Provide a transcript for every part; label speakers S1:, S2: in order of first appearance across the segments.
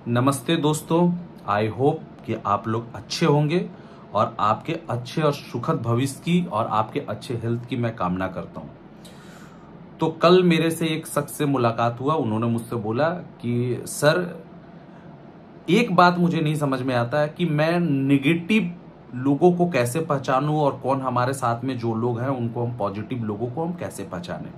S1: नमस्ते दोस्तों। I hope कि आप लोग अच्छे होंगे और आपके अच्छे और सुखद भविष्य की और आपके अच्छे हेल्थ की मैं कामना करता हूं। तो कल मेरे से एक शख्स से मुलाकात हुआ। उन्होंने मुझसे बोला कि सर, एक बात मुझे नहीं समझ में आता है कि मैं निगेटिव लोगों को कैसे पहचानूं और कौन हमारे साथ में जो लोग हैं उनको हम पॉजिटिव लोगों को हम कैसे पहचानें।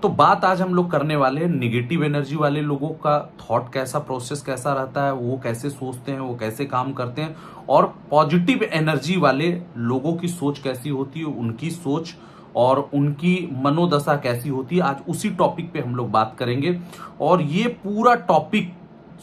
S1: तो बात आज हम लोग करने वाले हैं निगेटिव एनर्जी वाले लोगों का थॉट कैसा, प्रोसेस कैसा रहता है, वो कैसे सोचते हैं, वो कैसे काम करते हैं, और पॉजिटिव एनर्जी वाले लोगों की सोच कैसी होती है, उनकी सोच और उनकी मनोदशा कैसी होती है। आज उसी टॉपिक पे हम लोग बात करेंगे। और ये पूरा टॉपिक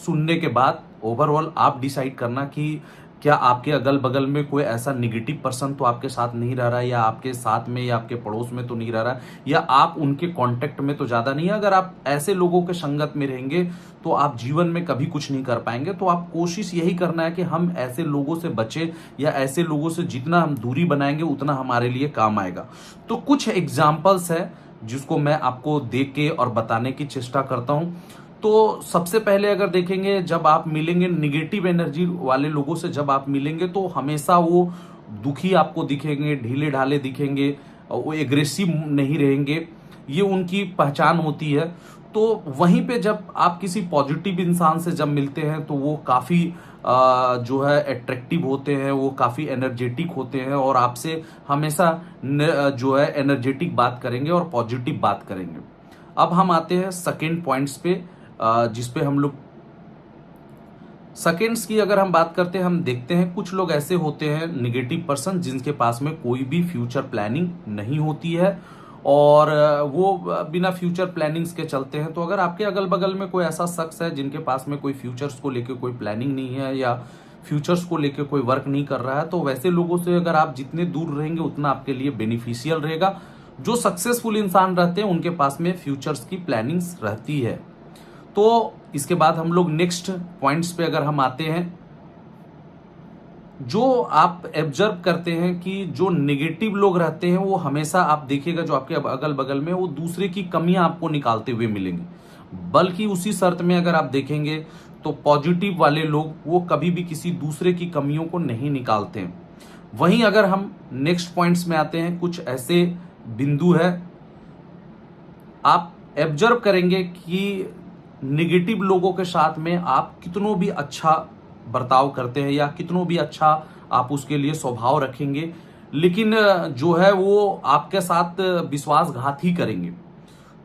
S1: सुनने के बाद ओवरऑल आप डिसाइड करना कि क्या आपके अगल बगल में कोई ऐसा निगेटिव पर्सन तो आपके साथ नहीं रह रहा है, या आपके साथ में या आपके पड़ोस में तो नहीं रह रहा है, या आप उनके कांटेक्ट में तो ज्यादा नहीं है। अगर आप ऐसे लोगों के संगत में रहेंगे तो आप जीवन में कभी कुछ नहीं कर पाएंगे। तो आप कोशिश यही करना है कि हम ऐसे लोगों से बचे, या ऐसे लोगों से जितना हम दूरी बनाएंगे उतना हमारे लिए काम आएगा। तो कुछ एग्जाम्पल्स है जिसको मैं आपको देख के और बताने की चेष्टा करता हूं। तो सबसे पहले अगर देखेंगे, जब आप मिलेंगे निगेटिव एनर्जी वाले लोगों से, जब आप मिलेंगे तो हमेशा वो दुखी आपको दिखेंगे, ढीले ढाले दिखेंगे, वो एग्रेसिव नहीं रहेंगे। ये उनकी पहचान होती है। तो वहीं पे जब आप किसी पॉजिटिव इंसान से जब मिलते हैं तो वो काफी जो है अट्रैक्टिव होते हैं, वो काफी एनर्जेटिक होते हैं और आपसे हमेशा जो है एनर्जेटिक बात करेंगे और पॉजिटिव बात करेंगे। अब हम आते हैं सेकेंड पॉइंट्स पे, जिसपे हम लोग सेकेंड्स की अगर हम बात करते हैं, हम देखते हैं कुछ लोग ऐसे होते हैं निगेटिव पर्सन जिनके पास में कोई भी फ्यूचर प्लानिंग नहीं होती है और वो बिना फ्यूचर प्लानिंग्स के चलते हैं। तो अगर आपके अगल बगल में कोई ऐसा शख्स है जिनके पास में कोई फ्यूचर्स को लेकर कोई प्लानिंग नहीं है या फ्यूचर्स को लेकर कोई वर्क नहीं कर रहा है, तो वैसे लोगों से अगर आप जितने दूर रहेंगे उतना आपके लिए बेनिफिशियल रहेगा। जो सक्सेसफुल इंसान रहते हैं उनके पास में फ्यूचर्स की प्लानिंग्स रहती है। तो इसके बाद हम लोग नेक्स्ट पॉइंट्स पे अगर हम आते हैं, जो आप ऑब्जर्व करते हैं कि जो नेगेटिव लोग रहते हैं वो हमेशा आप देखिएगा जो आपके अगल बगल में वो दूसरे की कमियां आपको निकालते हुए मिलेंगे। बल्कि उसी शर्त में अगर आप देखेंगे तो पॉजिटिव वाले लोग वो कभी भी किसी दूसरे की कमियों को नहीं निकालते हैं। वहीं अगर हम नेक्स्ट पॉइंट्स में आते हैं, कुछ ऐसे बिंदु है आप ऑब्जर्व करेंगे कि निगेटिव लोगों के साथ में आप कितनों भी अच्छा बर्ताव करते हैं या कितनों भी अच्छा आप उसके लिए स्वभाव रखेंगे, लेकिन जो है वो आपके साथ विश्वासघात ही करेंगे।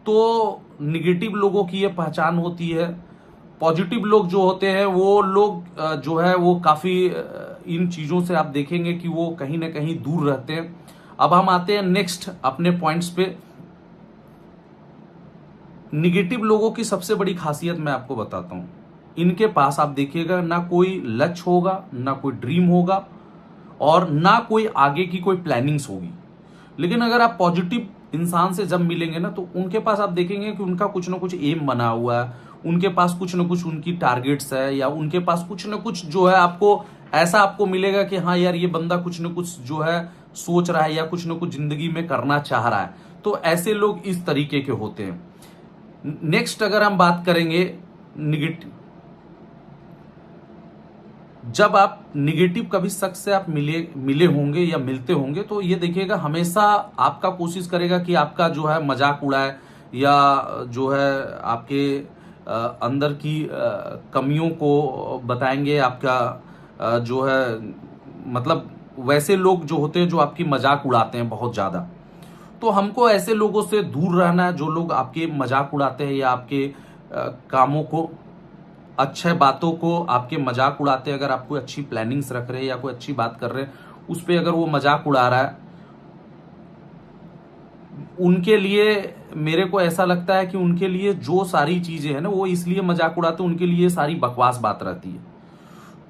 S1: तो निगेटिव लोगों की ये पहचान होती है। पॉजिटिव लोग जो होते हैं वो लोग जो है वो काफी इन चीजों से आप देखेंगे कि वो कहीं ना कहीं दूर रहते हैं। अब हम आते हैं नेक्स्ट अपने पॉइंट्स पे। निगेटिव लोगों की सबसे बड़ी खासियत मैं आपको बताता हूं, इनके पास आप देखिएगा ना कोई लक्ष्य होगा, ना कोई ड्रीम होगा और ना कोई आगे की कोई प्लानिंग्स होगी। लेकिन अगर आप पॉजिटिव इंसान से जब मिलेंगे ना तो उनके पास आप देखेंगे कि उनका कुछ ना कुछ एम बना हुआ है, उनके पास कुछ ना कुछ उनकी टारगेट्स है, या उनके पास कुछ ना कुछ जो है आपको ऐसा आपको मिलेगा कि हाँ यार ये बंदा कुछ ना कुछ जो है सोच रहा है या कुछ ना कुछ जिंदगी में करना चाह रहा है। तो ऐसे लोग इस तरीके के होते हैं। नेक्स्ट अगर हम बात करेंगे निगेटिव, जब आप निगेटिव कभी शख्स से आप मिले होंगे या मिलते होंगे तो ये देखिएगा हमेशा आपका कोशिश करेगा कि आपका जो है मजाक उड़ाए, या जो है आपके अंदर की कमियों को बताएंगे। आपका जो है मतलब वैसे लोग जो होते हैं जो आपकी मजाक उड़ाते हैं बहुत ज्यादा। तो हमको ऐसे लोगों से दूर रहना है जो लोग आपके मजाक उड़ाते हैं या आपके कामों को, अच्छे बातों को आपके मजाक उड़ाते हैं। अगर आप कोई अच्छी प्लानिंग्स रख रहे हैं या कोई अच्छी बात कर रहे हैं उस पर अगर वो मजाक उड़ा रहा है, उनके लिए मेरे को ऐसा लगता है कि उनके लिए जो सारी चीजें हैं ना वो इसलिए मजाक उड़ाते हैं, उनके लिए सारी बकवास बात रहती है।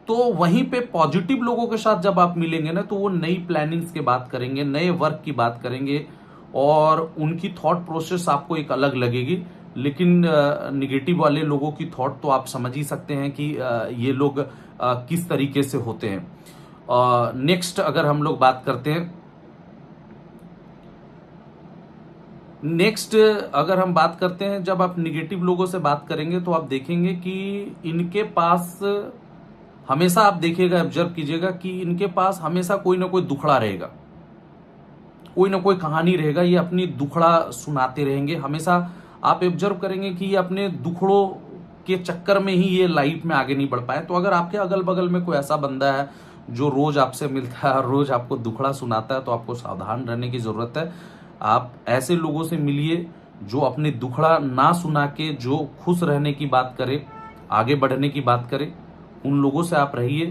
S1: तो वहीं पे पॉजिटिव लोगों के साथ जब आप मिलेंगे ना तो वो नई प्लानिंग्स की बात करेंगे, नए वर्क की बात करेंगे और उनकी थॉट प्रोसेस आपको एक अलग लगेगी। लेकिन निगेटिव वाले लोगों की थॉट तो आप समझ ही सकते हैं कि ये लोग किस तरीके से होते हैं। नेक्स्ट अगर हम लोग बात करते हैं, नेक्स्ट अगर हम बात करते हैं, जब आप निगेटिव लोगों से बात करेंगे तो आप देखेंगे कि इनके पास हमेशा, आप देखिएगा, ऑब्जर्व कीजिएगा कि इनके पास हमेशा कोई ना कोई दुखड़ा रहेगा, कोई ना कोई कहानी रहेगा, ये अपनी दुखड़ा सुनाते रहेंगे हमेशा। आप ऑब्जर्व करेंगे कि ये अपने दुखड़ों के चक्कर में ही ये लाइफ में आगे नहीं बढ़ पाए। तो अगर आपके अगल बगल में कोई ऐसा बंदा है जो रोज आपसे मिलता है और रोज आपको दुखड़ा सुनाता है, तो आपको सावधान रहने की जरूरत है। आप ऐसे लोगों से मिलिए जो अपनी दुखड़ा ना सुना के जो खुश रहने की बात करे, आगे बढ़ने की बात करे, उन लोगों से आप रहिए।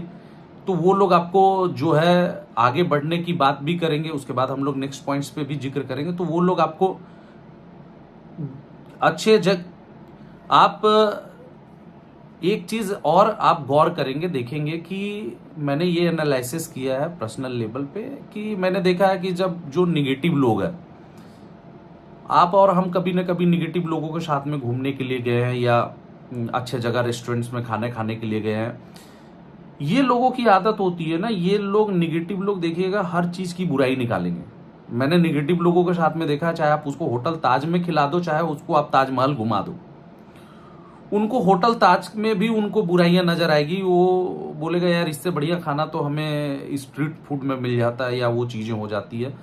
S1: तो वो लोग आपको जो है आगे बढ़ने की बात भी करेंगे। उसके बाद हम लोग नेक्स्ट पॉइंट्स पे भी जिक्र करेंगे। तो वो लोग आपको अच्छे आप एक चीज और आप गौर करेंगे, देखेंगे कि मैंने ये एनालिसिस किया है पर्सनल लेवल पे कि मैंने देखा है कि जब जो निगेटिव लोग हैं, आप और हम कभी ना कभी निगेटिव लोगों के साथ में घूमने के लिए गए हैं या अच्छे जगह रेस्टोरेंट्स में खाने खाने के लिए गए हैं। ये लोगों की आदत होती है ना, ये लोग निगेटिव लोग देखिएगा हर चीज की बुराई निकालेंगे। मैंने निगेटिव लोगों के साथ में देखा, चाहे आप उसको होटल ताज में खिला दो, चाहे उसको आप ताजमहल घुमा दो, उनको होटल ताज में भी उनको बुराइयां नजर आएगी। वो बोलेगा यार इससे बढ़िया खाना तो हमें स्ट्रीट फूड में मिल जाता है, या वो चीजें हो जाती है।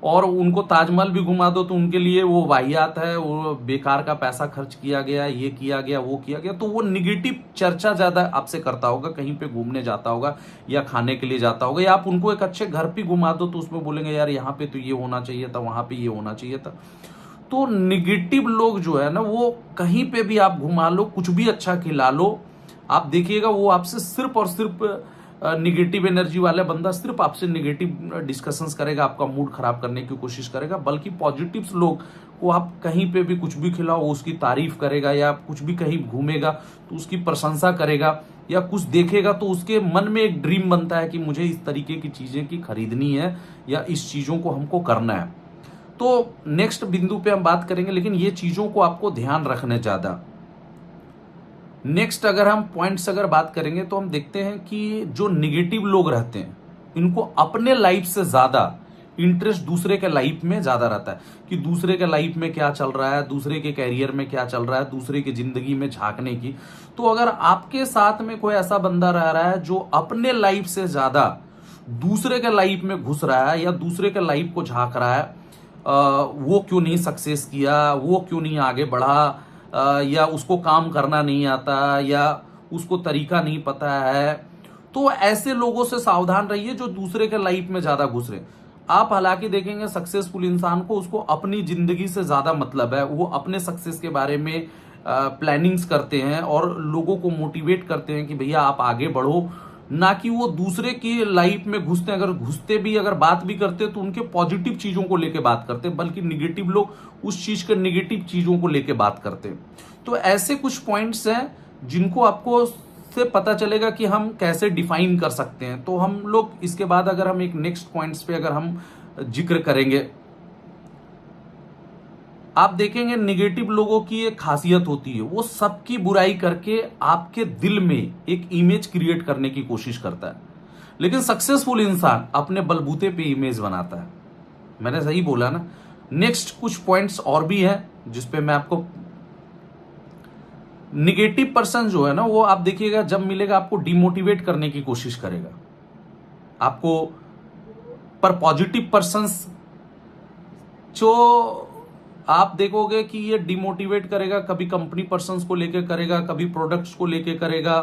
S1: और उनको ताजमहल भी घुमा दो तो उनके लिए वो वाहियात है, वो बेकार का पैसा खर्च किया गया, ये किया गया, वो किया गया। तो वो निगेटिव चर्चा ज्यादा आपसे करता होगा, कहीं पे घूमने जाता होगा या खाने के लिए जाता होगा, या आप उनको एक अच्छे घर पे घुमा दो तो उसमें बोलेंगे यार यहाँ पे तो ये होना चाहिए था, वहां पे ये होना चाहिए था। तो निगेटिव लोग जो है ना, वो कहीं पे भी आप घुमा लो, कुछ भी अच्छा खिला लो, आप देखिएगा वो आपसे सिर्फ और सिर्फ निगेटिव एनर्जी वाला बंदा सिर्फ आपसे निगेटिव डिस्कशंस करेगा, आपका मूड खराब करने की कोशिश करेगा। बल्कि पॉजिटिव लोग को आप कहीं पे भी कुछ भी खिलाओ, वो उसकी तारीफ करेगा, या कुछ भी कहीं घूमेगा तो उसकी प्रशंसा करेगा, या कुछ देखेगा तो उसके मन में एक ड्रीम बनता है कि मुझे इस तरीके की चीजें की खरीदनी है या इस चीजों को हमको करना है। तो नेक्स्ट बिंदु पे हम बात करेंगे, लेकिन ये चीजों को आपको ध्यान रखने ज्यादा। नेक्स्ट अगर हम पॉइंट्स अगर बात करेंगे तो हम देखते हैं कि जो निगेटिव लोग रहते हैं, इनको अपने लाइफ से ज्यादा इंटरेस्ट दूसरे के लाइफ में ज्यादा रहता है कि दूसरे के लाइफ में क्या चल रहा है, दूसरे के कैरियर में क्या चल रहा है, दूसरे की जिंदगी में झांकने की। तो अगर आपके साथ में कोई ऐसा बंदा रह रहा है जो अपने लाइफ से ज्यादा दूसरे के लाइफ में घुस रहा है या दूसरे के लाइफ को झांक रहा है, वो क्यों नहीं सक्सेस किया, वो क्यों नहीं आगे बढ़ा, या उसको काम करना नहीं आता, या उसको तरीका नहीं पता है, तो ऐसे लोगों से सावधान रहिए जो दूसरे के लाइफ में ज्यादा घुस रहे। आप हालांकि देखेंगे सक्सेसफुल इंसान को, उसको अपनी जिंदगी से ज्यादा मतलब है, वो अपने सक्सेस के बारे में प्लानिंग्स करते हैं और लोगों को मोटिवेट करते हैं कि भैया आप आगे बढ़ो, ना कि वो दूसरे की लाइफ में घुसते। अगर घुसते भी, अगर बात भी करते तो उनके पॉजिटिव चीजों को लेके बात करते, बल्कि निगेटिव लोग उस चीज के निगेटिव चीजों को लेके बात करते। तो ऐसे कुछ पॉइंट्स हैं जिनको आपको से पता चलेगा कि हम कैसे डिफाइन कर सकते हैं। तो हम लोग इसके बाद अगर हम एक नेक्स्ट पॉइंट्स पे अगर हम जिक्र करेंगे, आप देखेंगे निगेटिव लोगों की एक खासियत होती है, वो सबकी बुराई करके आपके दिल में एक इमेज क्रिएट करने की कोशिश करता है। लेकिन सक्सेसफुल इंसान अपने बलबूते पे इमेज बनाता है। मैंने सही बोला ना। नेक्स्ट कुछ पॉइंट्स और भी हैं जिसपे मैं आपको, निगेटिव पर्सन जो है ना, वो आप देखिएगा जब मिलेगा आपको डिमोटिवेट करने की कोशिश करेगा आपको। पर पॉजिटिव पर्संस जो आप देखोगे कि ये डिमोटिवेट करेगा, कभी कंपनी पर्संस को लेके करेगा, कभी प्रोडक्ट्स को लेके करेगा,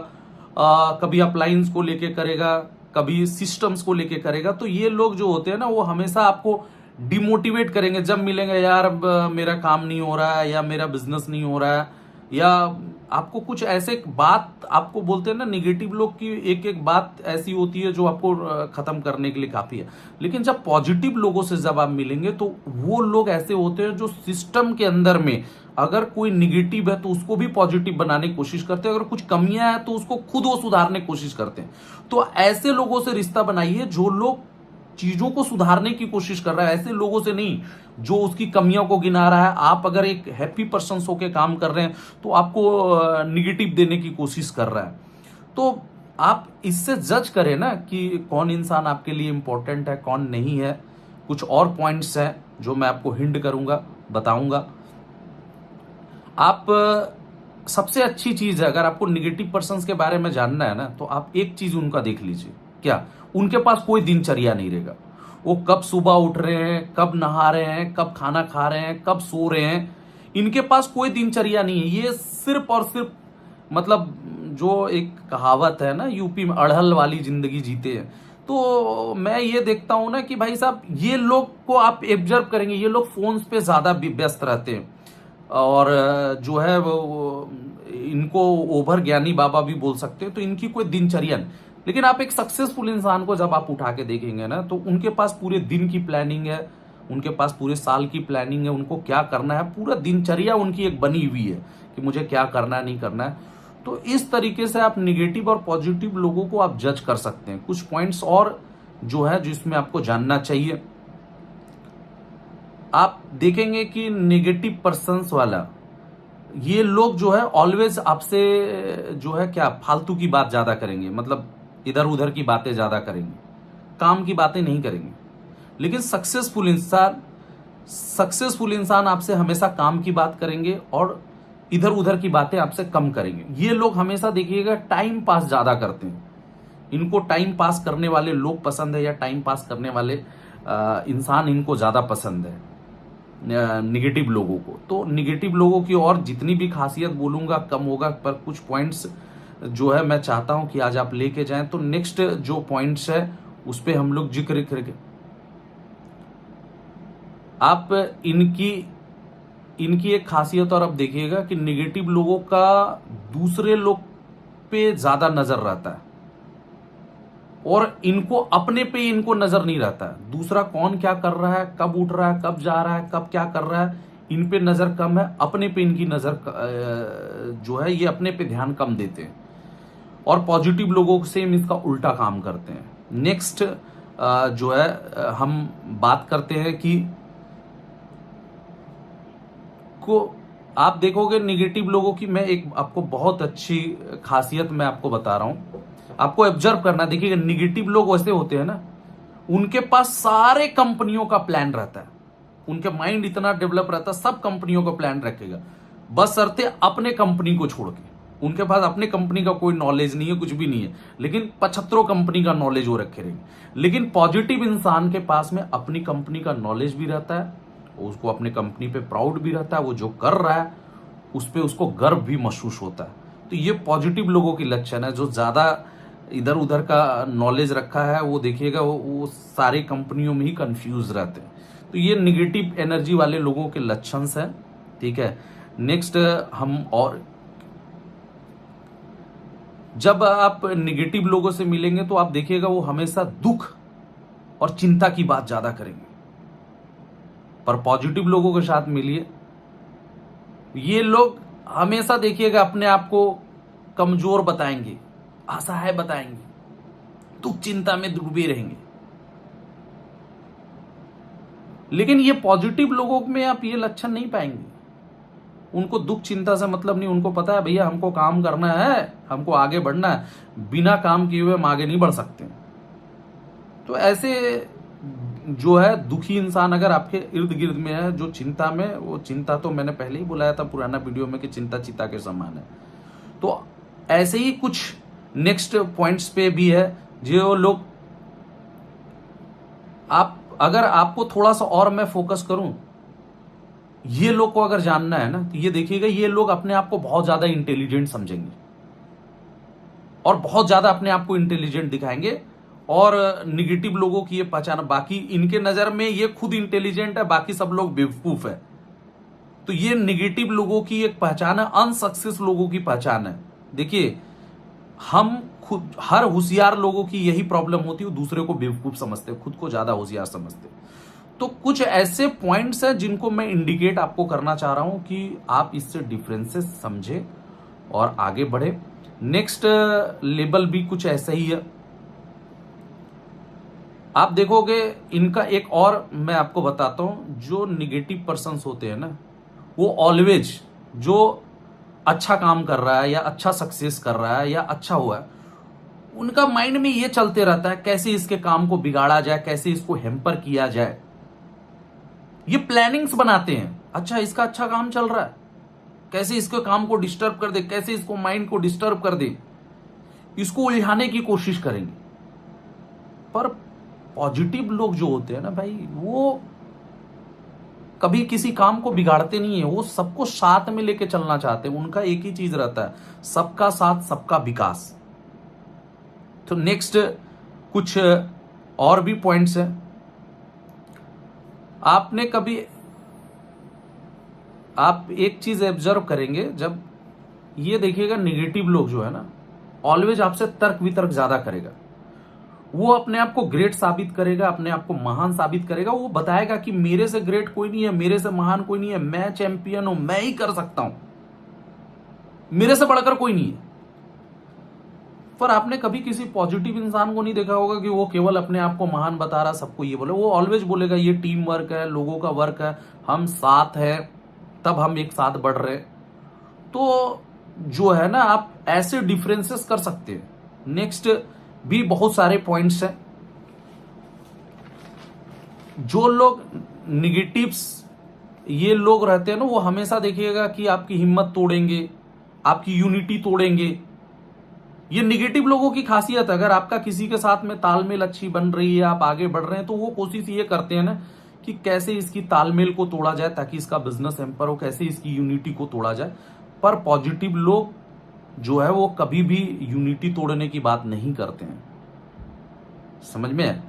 S1: कभी अप्लायंस को लेके करेगा, कभी सिस्टम्स को लेके करेगा। तो ये लोग जो होते हैं ना, वो हमेशा आपको डिमोटिवेट करेंगे। जब मिलेंगे यार अब मेरा काम नहीं हो रहा है, या मेरा बिजनेस नहीं हो रहा है, या आपको कुछ ऐसे बात आपको बोलते हैं ना, निगेटिव लोग की एक एक बात ऐसी होती है जो आपको खत्म करने के लिए काफी है। लेकिन जब पॉजिटिव लोगों से जब आप मिलेंगे तो वो लोग ऐसे होते हैं जो सिस्टम के अंदर में अगर कोई निगेटिव है तो उसको भी पॉजिटिव बनाने की कोशिश करते हैं, अगर कुछ कमियां हैं तो उसको खुद वो सुधारने की कोशिश करते हैं। तो ऐसे लोगों से रिश्ता बनाइए जो लोग चीजों को सुधारने की कोशिश कर रहा है, ऐसे लोगों से नहीं जो उसकी कमियों को गिना रहा है। आप अगर एक हैप्पी पर्सन होकर काम कर रहे हैं तो आपको निगेटिव देने की कोशिश कर रहा है। तो आप इससे जज करें ना कि कौन इंसान आपके लिए इंपॉर्टेंट है, कौन नहीं है। कुछ और पॉइंट्स हैं जो मैं आपको हिंट करूंगा, बताऊंगा। आप सबसे अच्छी चीज है, अगर आपको निगेटिव पर्सन्स के बारे में जानना है ना, तो आप एक चीज उनका देख लीजिए, क्या उनके पास कोई दिनचर्या नहीं रहेगा। वो कब सुबह उठ रहे हैं, कब नहा रहे हैं, कब खाना खा रहे हैं, कब सो रहे हैं, इनके पास कोई दिनचर्या नहीं है। ये सिर्फ और सिर्फ मतलब जो एक कहावत है ना, यूपी में अड़हल वाली जिंदगी जीते हैं। तो मैं ये देखता हूं ना कि भाई साहब, ये लोग को आप ऑब्जर्व करेंगे, ये लोग फोन्स पे ज्यादा व्यस्त रहते हैं, और जो है वो इनको ओभर ज्ञानी बाबा भी बोल सकते हैं। तो इनकी कोई दिनचर्या नहीं। लेकिन आप एक सक्सेसफुल इंसान को जब आप उठा के देखेंगे ना, तो उनके पास पूरे दिन की प्लानिंग है, उनके पास पूरे साल की प्लानिंग है, उनको क्या करना है, पूरा दिनचर्या उनकी एक बनी हुई है कि मुझे क्या करना है, नहीं करना है। तो इस तरीके से आप निगेटिव और पॉजिटिव लोगों को आप जज कर सकते हैं। कुछ पॉइंट्स और जो है जिसमें आपको जानना चाहिए, आप देखेंगे कि नेगेटिव पर्सन्स वाला, ये लोग जो है ऑलवेज आपसे जो है क्या फालतू की बात ज्यादा करेंगे, मतलब इधर उधर की बातें ज्यादा करेंगे, काम की बातें नहीं करेंगे। लेकिन सक्सेसफुल इंसान आपसे हमेशा काम की बात करेंगे और इधर उधर की बातें आपसे कम करेंगे। ये लोग हमेशा देखिएगा टाइम पास ज्यादा करते हैं, इनको टाइम पास करने वाले लोग पसंद है, या टाइम पास करने वाले इंसान इनको ज्यादा पसंद है निगेटिव लोगों को। तो निगेटिव लोगों की और जितनी भी खासियत बोलूंगा कम होगा, पर कुछ पॉइंट्स जो है मैं चाहता हूं कि आज आप लेके जाएं। तो नेक्स्ट जो पॉइंट्स है उस पे हम लोग जिक्र करके, आप इनकी एक खासियत और आप देखिएगा कि निगेटिव लोगों का दूसरे लोग पे ज्यादा नजर रहता है, और इनको अपने पे इनको नजर नहीं रहता है। दूसरा कौन क्या कर रहा है, कब उठ रहा है, कब जा रहा है, कब क्या कर रहा है, इन पे नजर कम है। अपने पे इनकी नजर जो है, ये अपने पे ध्यान कम देते हैं, और पॉजिटिव लोगों से इसका उल्टा काम करते हैं। नेक्स्ट जो है हम बात करते हैं कि को आप देखोगे निगेटिव लोगों की, मैं एक आपको बहुत अच्छी खासियत मैं आपको बता रहा हूं, आपको ऑब्जर्व करना। देखिएगा निगेटिव लोग वैसे होते हैं ना, उनके पास सारे कंपनियों का प्लान रहता है, उनके माइंड इतना डेवलप रहता है, सब कंपनियों का प्लान रखेगा, बस शर्ते अपने कंपनी को छोड़ के। उनके पास अपने कंपनी का कोई नॉलेज नहीं है, कुछ भी नहीं है, लेकिन 75 कंपनी का नॉलेज वो रखे रहेंगे। लेकिन पॉजिटिव इंसान के पास में अपनी कंपनी का नॉलेज भी रहता है, उसको अपने कंपनी पे प्राउड भी रहता है, वो जो कर रहा है उस पे उसको गर्व भी महसूस होता है। तो ये पॉजिटिव लोगों की लक्षण है। जो ज्यादा इधर उधर का नॉलेज रखा है, वो देखिएगा वो सारी कंपनियों में ही कंफ्यूज रहते हैं। तो ये निगेटिव एनर्जी वाले लोगों के लक्षण है, ठीक है। नेक्स्ट हम, और जब आप निगेटिव लोगों से मिलेंगे तो आप देखिएगा वो हमेशा दुख और चिंता की बात ज्यादा करेंगे। पर पॉजिटिव लोगों के साथ मिलिए, ये लोग हमेशा देखिएगा अपने आप को कमजोर बताएंगे, असहाय बताएंगे, दुख चिंता में डूबे रहेंगे। लेकिन ये पॉजिटिव लोगों में आप ये लक्षण नहीं पाएंगे। उनको दुख चिंता से मतलब नहीं, उनको पता है भैया हमको काम करना है, हमको आगे बढ़ना है, बिना काम किए हुए हम आगे नहीं बढ़ सकते। तो ऐसे जो है दुखी इंसान अगर आपके इर्द गिर्द में है, जो चिंता में, वो चिंता तो मैंने पहले ही बुलाया था पुराना वीडियो में कि चिंता चिता के समान है। तो ऐसे ही कुछ नेक्स्ट पॉइंट्स पे भी है जो लोग, आप अगर आपको थोड़ा सा और मैं फोकस करूं, ये लोग को अगर जानना है ना, तो ये देखिएगा ये लोग अपने आप को बहुत ज्यादा इंटेलिजेंट समझेंगे और बहुत ज्यादा अपने आप को इंटेलिजेंट दिखाएंगे, और निगेटिव लोगों की ये पहचान, बाकी इनके नजर में ये खुद इंटेलिजेंट है, बाकी सब लोग बेवकूफ है। तो ये निगेटिव लोगों की एक पहचान है, अनसक्सेस लोगों की पहचान है। देखिए हम खुद, हर होशियार लोगों की यही प्रॉब्लम होती है, दूसरे को बेवकूफ समझते, खुद को ज्यादा होशियार समझते। तो कुछ ऐसे पॉइंट्स हैं जिनको मैं इंडिकेट आपको करना चाह रहा हूं कि आप इससे डिफरेंसेस समझे और आगे बढ़े। नेक्स्ट लेवल भी कुछ ऐसा ही है। आप देखोगे इनका एक और मैं आपको बताता हूं, जो निगेटिव पर्सन्स होते हैं ना, वो ऑलवेज जो अच्छा काम कर रहा है या अच्छा सक्सेस कर रहा है या अच्छा हुआ है, उनका माइंड में ये चलते रहता है कैसे इसके काम को बिगाड़ा जाए, कैसे इसको हैम्पर किया जाए। ये प्लानिंग्स बनाते हैं। अच्छा इसका अच्छा काम चल रहा है, कैसे इसके काम को डिस्टर्ब कर दे, कैसे इसको माइंड को डिस्टर्ब कर दे, इसको उलझाने की कोशिश करेंगे। पर पॉजिटिव लोग जो होते हैं ना भाई, वो कभी किसी काम को बिगाड़ते नहीं है, वो सबको साथ में लेके चलना चाहते हैं। उनका एक ही चीज रहता है, सबका साथ सबका विकास। तो नेक्स्ट कुछ और भी पॉइंट्स हैं। आपने कभी, आप एक चीज ऑब्जर्व करेंगे, जब ये देखिएगा निगेटिव लोग जो है ना, ऑलवेज आपसे तर्क वितर्क ज्यादा करेगा। वो अपने आप को ग्रेट साबित करेगा, अपने आप को महान साबित करेगा। वो बताएगा कि मेरे से ग्रेट कोई नहीं है, मेरे से महान कोई नहीं है, मैं चैंपियन हूं, मैं ही कर सकता हूं, मेरे से बढ़कर कोई नहीं है। पर आपने कभी किसी पॉजिटिव इंसान को नहीं देखा होगा कि वो केवल अपने आप को महान बता रहा, सबको ये बोले। वो ऑलवेज बोलेगा ये टीम वर्क है, लोगों का वर्क है, हम साथ हैं, तब हम एक साथ बढ़ रहे। तो जो है ना, आप ऐसे डिफरेंसेस कर सकते हैं। नेक्स्ट भी बहुत सारे पॉइंट्स हैं। जो लोग निगेटिव्स ये लोग रहते हैं ना, वो हमेशा देखिएगा कि आपकी हिम्मत तोड़ेंगे, आपकी यूनिटी तोड़ेंगे। ये निगेटिव लोगों की खासियत है। अगर आपका किसी के साथ में तालमेल अच्छी बन रही है, आप आगे बढ़ रहे हैं, तो वो कोशिश ये करते हैं ना कि कैसे इसकी तालमेल को तोड़ा जाए ताकि इसका बिजनेस एम्पर हो, कैसे इसकी यूनिटी को तोड़ा जाए। पर पॉजिटिव लोग जो है वो कभी भी यूनिटी तोड़ने की बात नहीं करते हैं। समझ में है?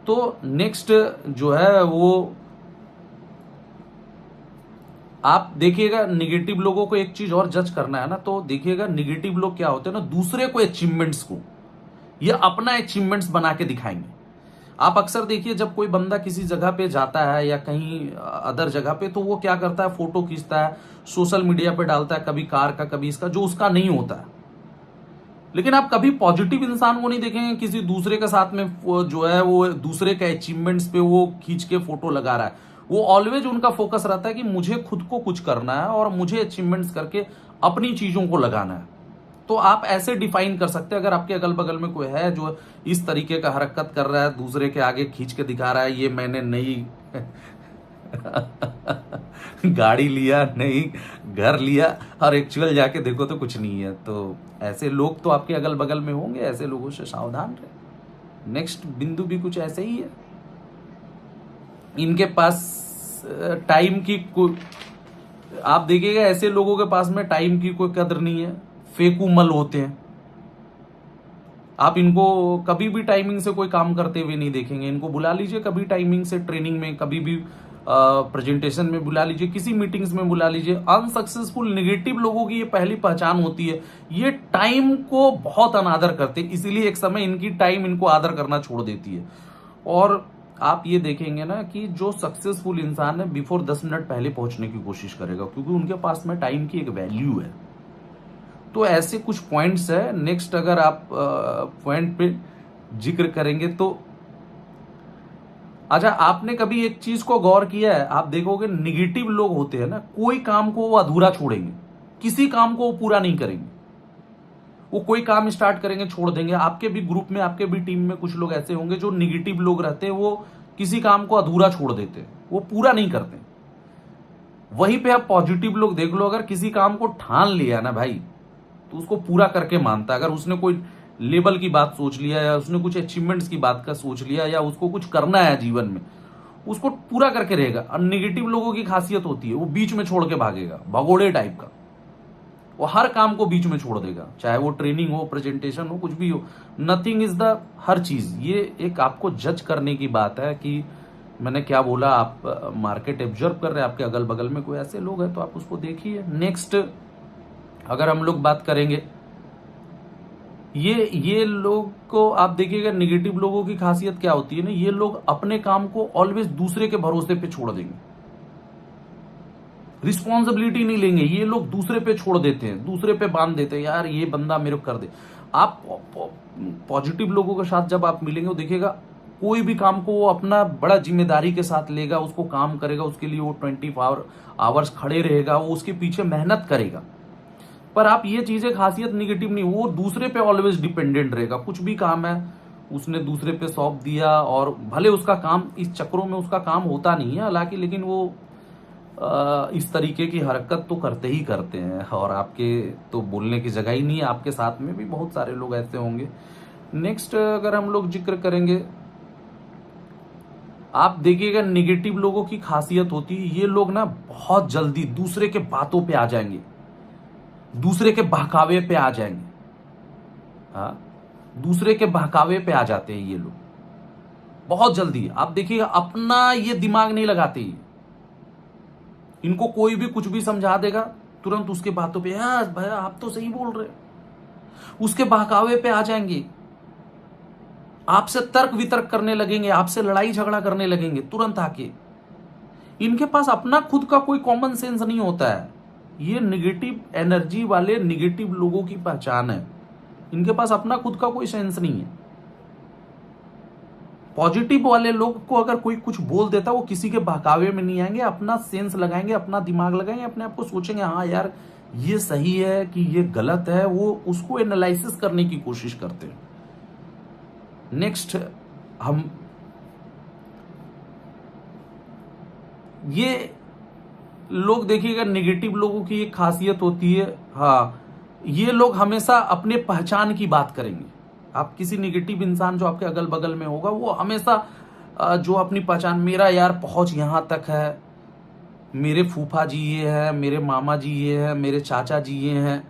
S1: तो नेक्स्ट जो है वो आप देखिएगा, निगेटिव लोगों को एक चीज और जज करना है ना, तो देखिएगा निगेटिव लोग क्या होते हैं ना, दूसरे को अचीवमेंट्स को ये अपना अचीवमेंट्स बना के दिखाएंगे। आप अक्सर देखिए, जब कोई बंदा किसी जगह पे जाता है या कहीं अदर जगह पे, तो वो क्या करता है, फोटो खींचता है, सोशल मीडिया पे डालता है, कभी कार का कभी इसका, जो उसका नहीं होता है। लेकिन आप कभी पॉजिटिव इंसान को नहीं देखेंगे किसी दूसरे के साथ में जो है वो दूसरे के अचीवमेंट्स पे वो खींच के फोटो लगा रहा है। वो ऑलवेज उनका फोकस रहता है कि मुझे खुद को कुछ करना है और मुझे अचीवमेंट्स करके अपनी चीजों को लगाना है। तो आप ऐसे डिफाइन कर सकते हैं, अगर आपके अगल बगल में कोई है जो इस तरीके का हरकत कर रहा है, दूसरे के आगे खींच के दिखा रहा है, ये मैंने नई गाड़ी लिया, नई घर लिया, और एक्चुअल जाके देखो तो कुछ नहीं है। तो ऐसे लोग तो आपके अगल बगल में होंगे, ऐसे लोगों से सावधान रहे। नेक्स्ट बिंदु भी कुछ ऐसे ही है। इनके पास टाइम की कोई, आप देखिएगा ऐसे लोगों के पास में टाइम की कोई कदर नहीं है, फेकूमल होते हैं। आप इनको कभी भी टाइमिंग से कोई काम करते हुए नहीं देखेंगे। इनको बुला लीजिए कभी टाइमिंग से, ट्रेनिंग में, कभी भी प्रेजेंटेशन में बुला लीजिए, किसी मीटिंग्स में बुला लीजिए। अनसक्सेसफुल निगेटिव लोगों की ये पहली पहचान होती है, ये टाइम को बहुत अनादर करते हैं, इसीलिए एक समय इनकी टाइम इनको आदर करना छोड़ देती है। और आप ये देखेंगे ना कि जो सक्सेसफुल इंसान है, बिफोर 10 मिनट पहले पहुंचने की कोशिश करेगा, क्योंकि उनके पास में टाइम की एक वैल्यू है। तो ऐसे कुछ पॉइंट्स है। नेक्स्ट अगर आप पॉइंट पे जिक्र करेंगे तो, अच्छा आपने कभी एक चीज को गौर किया है, आप देखोगे निगेटिव लोग होते हैं ना, कोई काम को वो अधूरा छोड़ेंगे, किसी काम को वो पूरा नहीं करेंगे। वो कोई काम स्टार्ट करेंगे, छोड़ देंगे। आपके भी ग्रुप में, आपके भी टीम में कुछ लोग ऐसे होंगे जो निगेटिव लोग रहते हैं, वो किसी काम को अधूरा छोड़ देते हैं, वो पूरा नहीं करते। वहीं पे आप पॉजिटिव लोग देख लो, अगर किसी काम को ठान लिया ना भाई, तो उसको पूरा करके मानता है। अगर उसने कोई लेवल की बात सोच लिया, या उसने कुछ अचीवमेंट्स की बात का सोच लिया, या उसको कुछ करना है जीवन में, उसको पूरा करके रहेगा। और निगेटिव लोगों की खासियत होती है, वो बीच में छोड़ के भागेगा, भगोड़े टाइप का। वो हर काम को बीच में छोड़ देगा, चाहे वो ट्रेनिंग हो, प्रेजेंटेशन हो, कुछ भी हो। नथिंग इज द हर चीज। ये एक आपको जज करने की बात है कि मैंने क्या बोला। आप मार्केट ऑब्जर्व कर रहे हैं, आपके अगल बगल में कोई ऐसे लोग हैं तो आप उसको देखिए। नेक्स्ट अगर हम लोग बात करेंगे, ये लोग को आप देखिएगा, निगेटिव लोगों की खासियत क्या होती है ना, ये लोग अपने काम को ऑलवेज दूसरे के भरोसे पे छोड़ देंगे, रिस्पॉन्सिबिलिटी नहीं लेंगे। ये लोग दूसरे पे छोड़ देते हैं, दूसरे पे बांध देते हैं, यार ये बंदा मेरे को कर दे। आप पॉजिटिव लोगों के साथ जब आप मिलेंगे, देखिएगा कोई भी काम को वो अपना बड़ा जिम्मेदारी के साथ लेगा, उसको काम करेगा, उसके लिए वो 24 आवर्स खड़े रहेगा, वो उसके पीछे मेहनत करेगा। पर आप ये चीजें खासियत निगेटिव नहीं, वो दूसरे पे ऑलवेज डिपेंडेंट रहेगा। कुछ भी काम है उसने दूसरे पे सौंप दिया, और भले उसका काम, इस चक्रों में उसका काम होता नहीं है हालांकि, लेकिन वो इस तरीके की हरकत तो करते ही करते हैं, और आपके तो बोलने की जगह ही नहीं है, आपके साथ में भी बहुत सारे लोग ऐसे होंगे। नेक्स्ट अगर हम लोग जिक्र करेंगे, आप देखिएगा निगेटिव लोगों की खासियत होती है, ये लोग ना बहुत जल्दी दूसरे के बातों पे आ जाएंगे, दूसरे के बहकावे पे आ जाएंगे। हाँ, दूसरे के बहकावे पे आ जाते हैं ये लोग बहुत जल्दी। आप देखिएगा अपना ये दिमाग नहीं लगाते ये, इनको कोई भी कुछ भी समझा देगा तुरंत उसके बातों पे, हाँ भैया आप तो सही बोल रहे, उसके बहकावे पे आ जाएंगे, आपसे तर्क वितर्क करने लगेंगे, आपसे लड़ाई झगड़ा करने लगेंगे तुरंत आके। इनके पास अपना खुद का कोई कॉमन सेंस नहीं होता है। ये निगेटिव एनर्जी वाले निगेटिव लोगों की पहचान है, इनके पास अपना खुद का कोई सेंस नहीं है। पॉजिटिव वाले लोग को अगर कोई कुछ बोल देता, वो किसी के बहकावे में नहीं आएंगे, अपना सेंस लगाएंगे, अपना दिमाग लगाएंगे, अपने आप को सोचेंगे हाँ यार ये सही है कि ये गलत है, वो उसको एनालिसिस करने की कोशिश करते हैं। नेक्स्ट हम ये लोग देखिएगा, निगेटिव लोगों की एक खासियत होती है, हाँ ये लोग हमेशा अपने पहचान की बात करेंगे। आप किसी निगेटिव इंसान जो आपके अगल बगल में होगा, वो हमेशा जो अपनी पहचान, मेरा यार पहुंच यहां तक है, मेरे फूफा जी ये है, मेरे मामा जी ये है, मेरे चाचा जी ये हैं।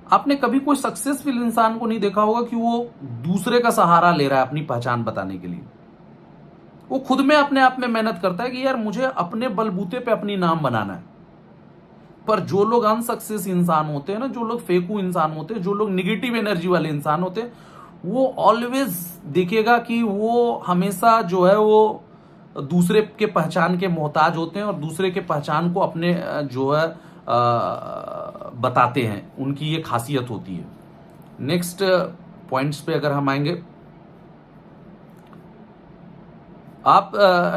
S1: आपने कभी कोई सक्सेसफुल इंसान को नहीं देखा होगा कि वो दूसरे का सहारा ले रहा है अपनी पहचान बताने के लिए। वो खुद में अपने आप में मेहनत करता है कि यार मुझे अपने बलबूते पे अपनी नाम बनाना है। पर जो लोग अनसक्सेस इंसान होते हैं ना, जो लोग फेकू इंसान होते हैं, जो लोग निगेटिव एनर्जी वाले इंसान होते हैं, वो ऑलवेज देखिएगा कि वो हमेशा जो है वो दूसरे के पहचान के मोहताज होते हैं और दूसरे के पहचान को अपने जो है बताते हैं, उनकी ये खासियत होती है। नेक्स्ट पॉइंट्स पे अगर हम आएंगे, आप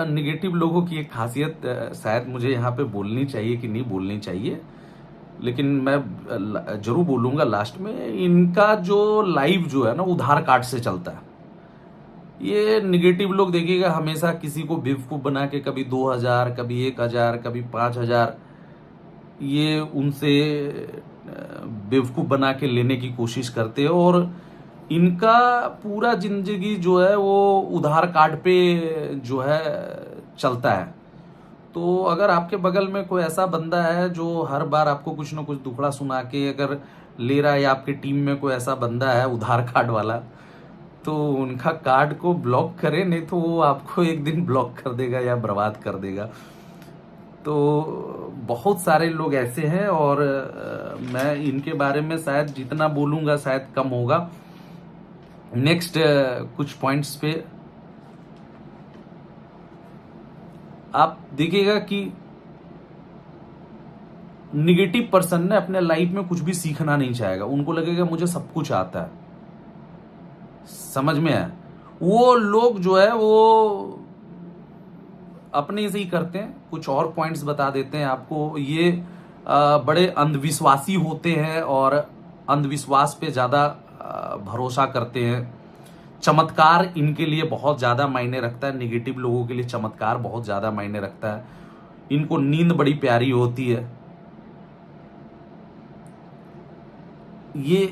S1: निगेटिव लोगों की एक खासियत शायद मुझे यहाँ पे बोलनी चाहिए कि नहीं बोलनी चाहिए, लेकिन मैं जरूर बोलूंगा लास्ट में। इनका जो लाइफ जो है ना, उधार कार्ड से चलता है। ये निगेटिव लोग देखिएगा हमेशा किसी को बेवकूफ बना के, कभी 2000, कभी 1000, कभी 5000, ये उनसे बेवकूफ बना के लेने की कोशिश करते हैं, और इनका पूरा जिंदगी जो है वो उधार कार्ड पे जो है चलता है। तो अगर आपके बगल में कोई ऐसा बंदा है जो हर बार आपको कुछ ना कुछ दुखड़ा सुना के अगर ले रहा है, या आपकी टीम में कोई ऐसा बंदा है उधार कार्ड वाला, तो उनका कार्ड को ब्लॉक करें, नहीं तो वो आपको एक दिन ब्लॉक कर देगा या बर्बाद कर देगा। तो बहुत सारे लोग ऐसे हैं, और मैं इनके बारे में शायद जितना बोलूंगा शायद कम होगा। नेक्स्ट कुछ पॉइंट्स पे आप देखिएगा कि निगेटिव पर्सन ने अपने लाइफ में कुछ भी सीखना नहीं चाहेगा, उनको लगेगा मुझे सब कुछ आता है। समझ में है? वो लोग जो है वो अपने से ही करते हैं। कुछ और पॉइंट्स बता देते हैं आपको। ये बड़े अंधविश्वासी होते हैं और अंधविश्वास पे ज्यादा भरोसा करते हैं। चमत्कार इनके लिए बहुत ज्यादा मायने रखता है। निगेटिव लोगों के लिए चमत्कार बहुत ज्यादा मायने रखता है। इनको नींद बड़ी प्यारी होती है। ये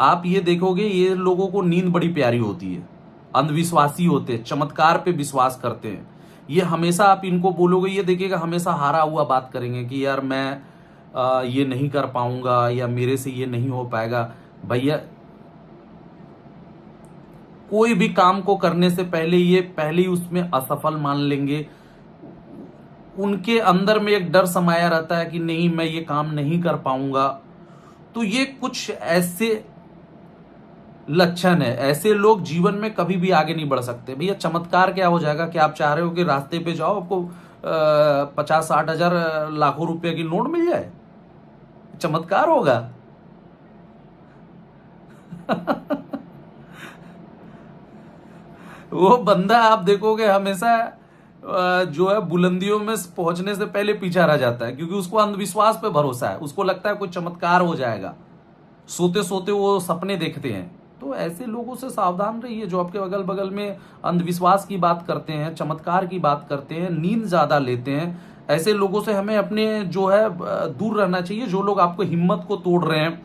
S1: आप ये देखोगे, ये लोगों को नींद बड़ी प्यारी होती है। अंधविश्वासी होते हैं, चमत्कार पे विश्वास करते हैं। ये हमेशा आप इनको बोलोगे, ये देखिएगा हमेशा हारा हुआ बात करेंगे कि यार मैं ये नहीं कर पाऊंगा या मेरे से ये नहीं हो पाएगा। भैया, कोई भी काम को करने से पहले ये पहले ही उसमें असफल मान लेंगे। उनके अंदर में एक डर समाया रहता है कि नहीं, मैं ये काम नहीं कर पाऊंगा। तो ये कुछ ऐसे लक्षण है। ऐसे लोग जीवन में कभी भी आगे नहीं बढ़ सकते। भैया, चमत्कार क्या हो जाएगा कि आप चाह रहे हो कि रास्ते पे जाओ, आपको 50-60 हजार लाखों रुपए की नोट मिल जाए? चमत्कार होगा? वो बंदा आप देखोगे हमेशा जो है बुलंदियों में पहुंचने से पहले पीछा रह जाता है, क्योंकि उसको अंधविश्वास पे भरोसा है। उसको लगता है कोई चमत्कार हो जाएगा। सोते सोते वो सपने देखते हैं तो ऐसे लोगों से सावधान रहिए जो आपके अगल बगल में अंधविश्वास की बात करते हैं, चमत्कार की बात करते हैं, नींद ज्यादा लेते हैं। ऐसे लोगों से हमें अपने जो है दूर रहना चाहिए। जो लोग आपको हिम्मत को तोड़ रहे हैं,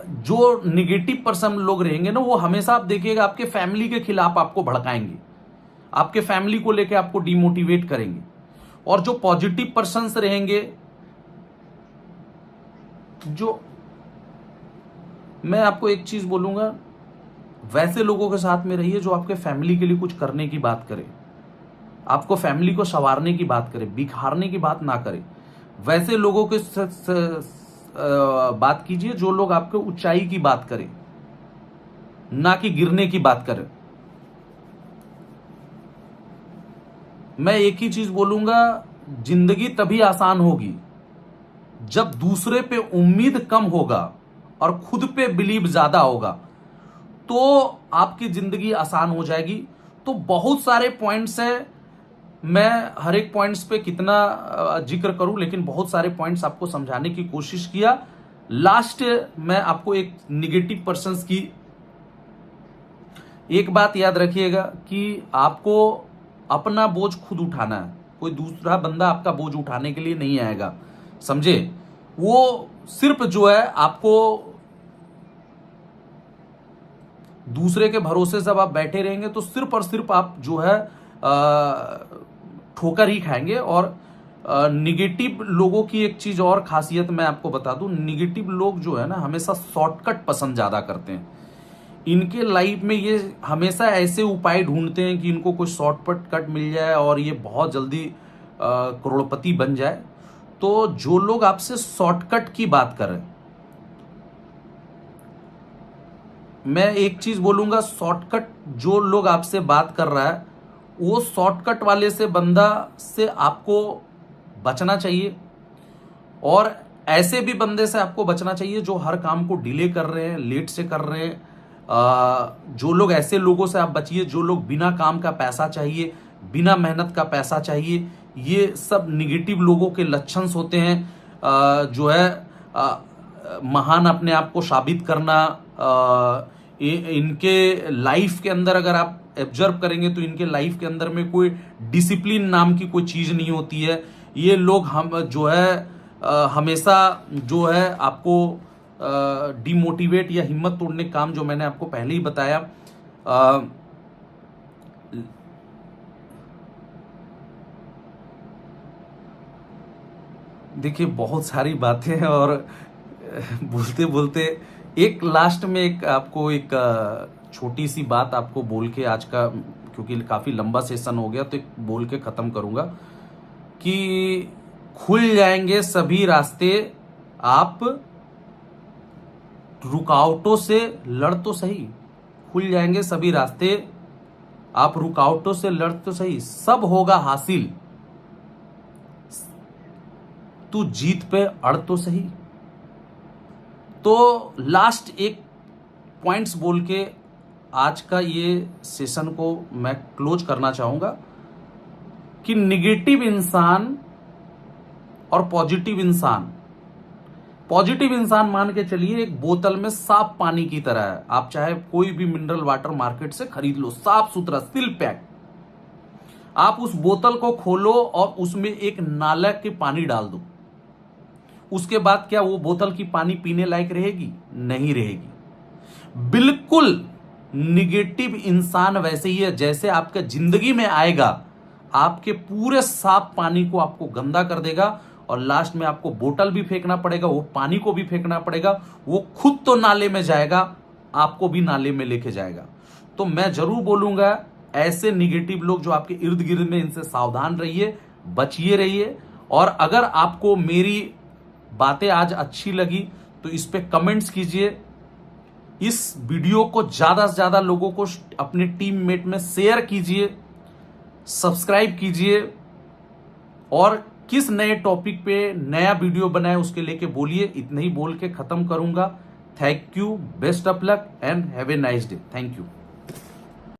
S1: जो निगेटिव पर्सन लोग रहेंगे ना, वो हमेशा आप देखिएगा आपके फैमिली के खिलाफ आपको भड़काएंगे, आपके फैमिली को लेके आपको डिमोटिवेट करेंगे। और जो पॉजिटिव पर्सन्स रहेंगे, जो मैं आपको एक चीज बोलूंगा, वैसे लोगों के साथ में रहिए जो आपके फैमिली के लिए कुछ करने की बात करे, आपको फैमिली को संवारने की बात करे, बिखारने की बात ना करे। वैसे लोगों के बात कीजिए जो लोग आपको ऊंचाई की बात करें, ना कि गिरने की बात करें। मैं एक ही चीज बोलूंगा, जिंदगी तभी आसान होगी जब दूसरे पे उम्मीद कम होगा और खुद पे बिलीव ज्यादा होगा, तो आपकी जिंदगी आसान हो जाएगी। तो बहुत सारे पॉइंट्स हैं, मैं हर एक पॉइंट्स पे कितना जिक्र करूं, लेकिन बहुत सारे पॉइंट्स आपको समझाने की कोशिश किया। लास्ट मैं आपको एक निगेटिव पर्सन्स की एक बात याद रखिएगा कि आपको अपना बोझ खुद उठाना है, कोई दूसरा बंदा आपका बोझ उठाने के लिए नहीं आएगा, समझे। वो सिर्फ जो है आपको दूसरे के भरोसे जब आप बैठे रहेंगे तो सिर्फ और सिर्फ आप जो है ठोकर ही खाएंगे। और निगेटिव लोगों की एक चीज और खासियत मैं आपको बता दूं, निगेटिव लोग जो है ना हमेशा शॉर्टकट पसंद ज्यादा करते हैं। इनके लाइफ में ये हमेशा ऐसे उपाय ढूंढते हैं कि इनको कोई शॉर्टकट मिल जाए और ये बहुत जल्दी करोड़पति बन जाए। तो जो लोग आपसे शॉर्टकट की बात करें, मैं एक चीज बोलूंगा, शॉर्टकट जो लोग आपसे बात कर रहा है, वो शॉर्टकट वाले से बंदा से आपको बचना चाहिए। और ऐसे भी बंदे से आपको बचना चाहिए जो हर काम को डिले कर रहे हैं, लेट से कर रहे हैं। जो लोग, ऐसे लोगों से आप बचिए जो लोग बिना काम का पैसा चाहिए, बिना मेहनत का पैसा चाहिए। ये सब निगेटिव लोगों के लक्षण होते हैं। जो है महान अपने आप को साबित करना, इनके लाइफ के अंदर अगर आप ऑब्जर्व करेंगे तो इनके लाइफ के अंदर में कोई डिसिप्लिन नाम की कोई चीज नहीं होती है। ये लोग हम जो है हमेशा जो है आपको डिमोटिवेट या हिम्मत तोड़ने का काम, जो मैंने आपको पहले ही बताया। देखिए बहुत सारी बातें हैं और बोलते बोलते एक लास्ट में एक आपको एक छोटी सी बात आपको बोल के आज का, क्योंकि काफी लंबा सेशन हो गया तो एक बोल के खत्म करूंगा कि खुल जाएंगे सभी रास्ते, आप रुकावटों से लड़ तो सही। खुल जाएंगे सभी रास्ते, आप रुकावटों से लड़ तो सही, सब होगा हासिल, तू जीत पे अड़ तो सही। तो लास्ट एक पॉइंट्स बोल के आज का ये सेशन को मैं क्लोज करना चाहूंगा कि निगेटिव इंसान और पॉजिटिव इंसान, पॉजिटिव इंसान मान के चलिए एक बोतल में साफ पानी की तरह है। आप चाहे कोई भी मिनरल वाटर मार्केट से खरीद लो, साफ सुथरा सील पैक, आप उस बोतल को खोलो और उसमें एक नाला के पानी डाल दो, उसके बाद क्या वो बोतल की पानी पीने लायक रहेगी? नहीं रहेगी। बिल्कुल निगेटिव इंसान वैसे ही है, जैसे आपके जिंदगी में आएगा आपके पूरे साफ पानी को आपको गंदा कर देगा और लास्ट में आपको बोतल भी फेंकना पड़ेगा, वो पानी को भी फेंकना पड़ेगा। वो खुद तो नाले में जाएगा, आपको भी नाले में लेके जाएगा। तो मैं जरूर बोलूंगा ऐसे निगेटिव लोग जो आपके इर्द गिर्द में, इनसे सावधान रहिए, बचिए रहिए। और अगर आपको मेरी बातें आज अच्छी लगी तो इस पे कमेंट्स कीजिए, इस वीडियो को ज्यादा से ज्यादा लोगों को अपने टीममेट में शेयर कीजिए, सब्सक्राइब कीजिए और किस नए टॉपिक पे नया वीडियो बनाए उसके लेके बोलिए। इतना ही बोल के खत्म करूंगा। Thank you, best of luck and have a nice day. Thank you.